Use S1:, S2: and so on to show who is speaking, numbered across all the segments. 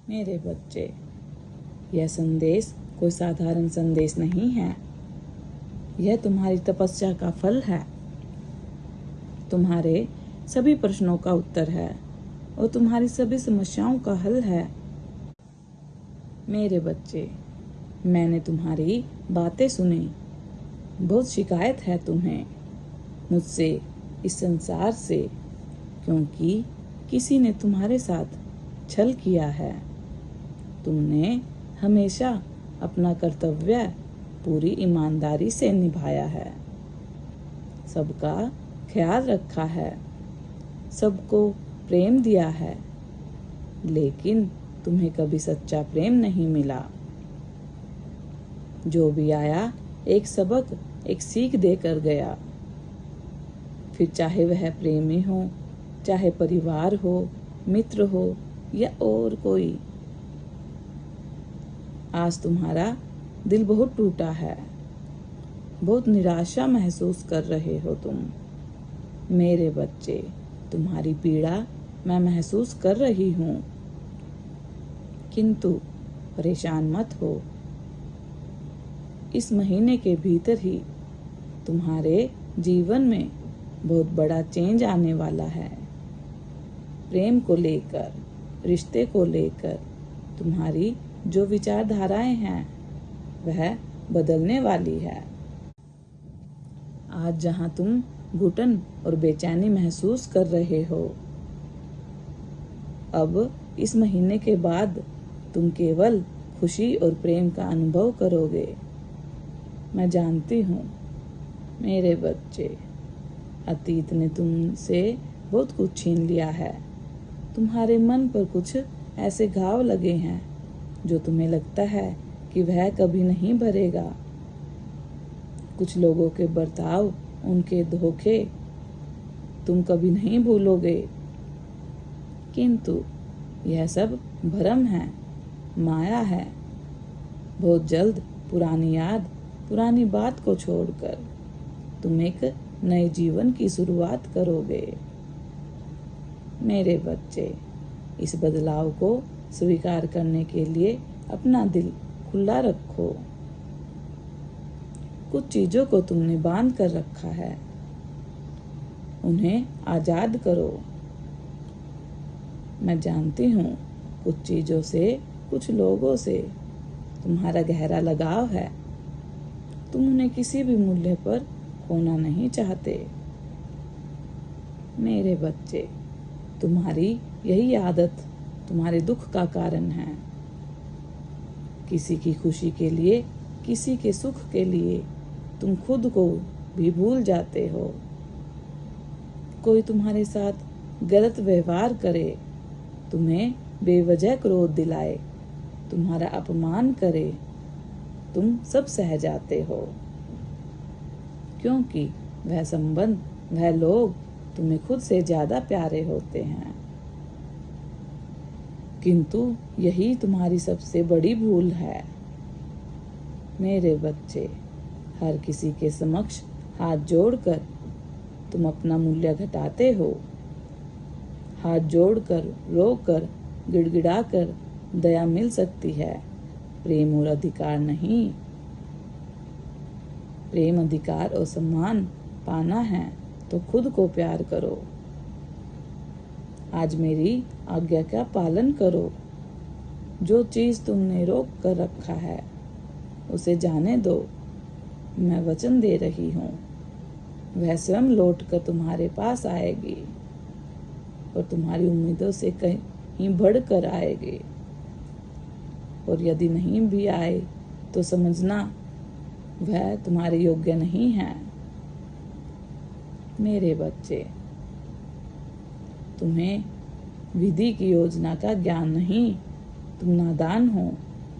S1: मेरे बच्चे, यह संदेश कोई साधारण संदेश नहीं है। यह तुम्हारी तपस्या का फल है, तुम्हारे सभी प्रश्नों का उत्तर है और तुम्हारी सभी समस्याओं का हल है। मेरे बच्चे, मैंने तुम्हारी बातें सुनी। बहुत शिकायत है तुम्हें मुझसे, इस संसार से, क्योंकि किसी ने तुम्हारे साथ छल किया है। तुमने हमेशा अपना कर्तव्य पूरी ईमानदारी से निभाया है, सबका ख्याल रखा है, सबको प्रेम दिया है, लेकिन तुम्हें कभी सच्चा प्रेम नहीं मिला। जो भी आया एक सबक, एक सीख देकर गया। फिर चाहे वह प्रेमी हो, चाहे परिवार हो, मित्र हो या और कोई। आज तुम्हारा दिल बहुत टूटा है, बहुत निराशा महसूस कर रहे हो तुम। मेरे बच्चे, तुम्हारी पीड़ा मैं महसूस कर रही हूँ, किंतु परेशान मत हो। इस महीने के भीतर ही तुम्हारे जीवन में बहुत बड़ा चेंज आने वाला है। प्रेम को लेकर, रिश्ते को लेकर तुम्हारी जो विचारधाराएं हैं वह बदलने वाली है। आज जहां तुम घुटन और बेचैनी महसूस कर रहे हो, अब इस महीने के बाद तुम केवल खुशी और प्रेम का अनुभव करोगे। मैं जानती हूँ मेरे बच्चे, अतीत ने तुमसे बहुत कुछ छीन लिया है। तुम्हारे मन पर कुछ ऐसे घाव लगे हैं जो तुम्हें लगता है कि वह कभी नहीं भरेगा। कुछ लोगों के बर्ताव, उनके धोखे तुम कभी नहीं भूलोगे, किंतु यह सब भ्रम है, माया है। बहुत जल्द पुरानी याद, पुरानी बात को छोड़कर तुम एक नए जीवन की शुरुआत करोगे। मेरे बच्चे, इस बदलाव को स्वीकार करने के लिए अपना दिल खुला रखो। कुछ चीजों को तुमने बांध कर रखा है, उन्हें आजाद करो। मैं जानती हूँ कुछ चीजों से, कुछ लोगों से तुम्हारा गहरा लगाव है। तुम उन्हें किसी भी मूल्य पर खोना नहीं चाहते। मेरे बच्चे, तुम्हारी यही आदत तुम्हारे दुख का कारण है। किसी की खुशी के लिए, किसी के सुख के लिए तुम खुद को भी भूल जाते हो। कोई तुम्हारे साथ गलत व्यवहार करे, तुम्हें बेवजह क्रोध दिलाए, तुम्हारा अपमान करे, तुम सब सह जाते हो, क्योंकि वह संबंध, वह लोग तुम्हें खुद से ज्यादा प्यारे होते हैं। किंतु यही तुम्हारी सबसे बड़ी भूल है। मेरे बच्चे, हर किसी के समक्ष हाथ जोड़कर तुम अपना मूल्य घटाते हो। हाथ जोड़कर, रोकर, गिड़गिड़ाकर दया मिल सकती है, प्रेम और अधिकार नहीं। प्रेम, अधिकार और सम्मान पाना है तो खुद को प्यार करो। आज मेरी आज्ञा का पालन करो। जो चीज तुमने रोक कर रखा है उसे जाने दो। मैं वचन दे रही हूँ, वह स्वयं लौट कर तुम्हारे पास आएगी और तुम्हारी उम्मीदों से कहीं बढ़कर आएगी। और यदि नहीं भी आए तो समझना वह तुम्हारे योग्य नहीं है। मेरे बच्चे, तुम्हें विधि की योजना का ज्ञान नहीं, तुम नादान हो।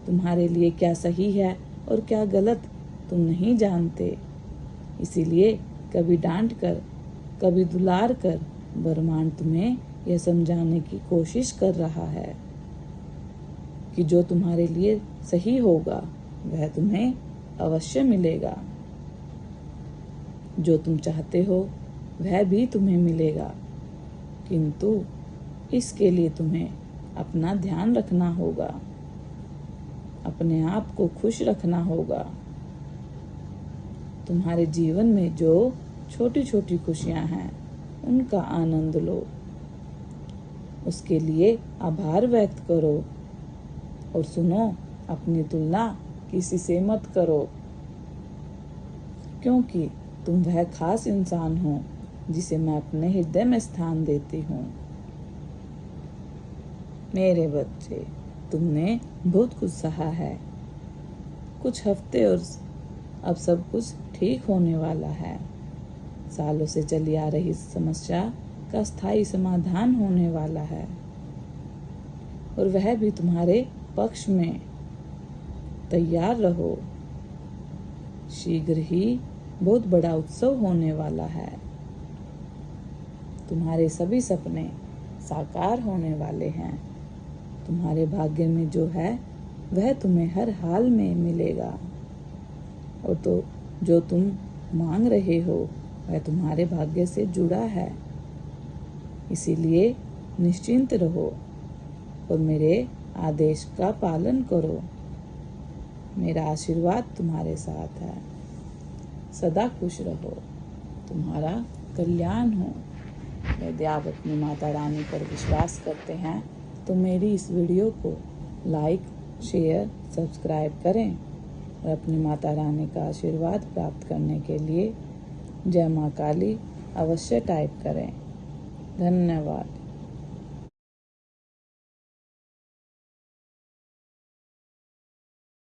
S1: तुम्हारे लिए क्या सही है और क्या गलत तुम नहीं जानते। इसीलिए कभी डांट कर, कभी दुलार कर ब्रह्मांड तुम्हें यह समझाने की कोशिश कर रहा है कि जो तुम्हारे लिए सही होगा वह तुम्हें अवश्य मिलेगा। जो तुम चाहते हो वह भी तुम्हें मिलेगा, किंतु इसके लिए तुम्हें अपना ध्यान रखना होगा, अपने आप को खुश रखना होगा। तुम्हारे जीवन में जो छोटी छोटी खुशियां हैं उनका आनंद लो, उसके लिए आभार व्यक्त करो और सुनो, अपनी तुलना किसी से मत करो, क्योंकि तुम वह खास इंसान हो जिसे मैं अपने हृदय में स्थान देती हूँ। मेरे बच्चे, तुमने बहुत कुछ सहा है, कुछ हफ्ते और अब सब कुछ ठीक होने वाला है। सालों से चली आ रही समस्या का स्थायी समाधान होने वाला है, और वह भी तुम्हारे पक्ष में। तैयार रहो, शीघ्र ही बहुत बड़ा उत्सव होने वाला है। तुम्हारे सभी सपने साकार होने वाले हैं। तुम्हारे भाग्य में जो है वह तुम्हें हर हाल में मिलेगा, और तो जो तुम मांग रहे हो वह तुम्हारे भाग्य से जुड़ा है। इसीलिए निश्चिंत रहो और मेरे आदेश का पालन करो। मेरा आशीर्वाद तुम्हारे साथ है। सदा खुश रहो, तुम्हारा कल्याण हो। यदि आप अपनी माता रानी पर विश्वास करते हैं तो मेरी इस वीडियो को लाइक, शेयर, सब्सक्राइब करें और अपनी माता रानी का आशीर्वाद प्राप्त करने के लिए जय माँ काली अवश्य टाइप करें। धन्यवाद।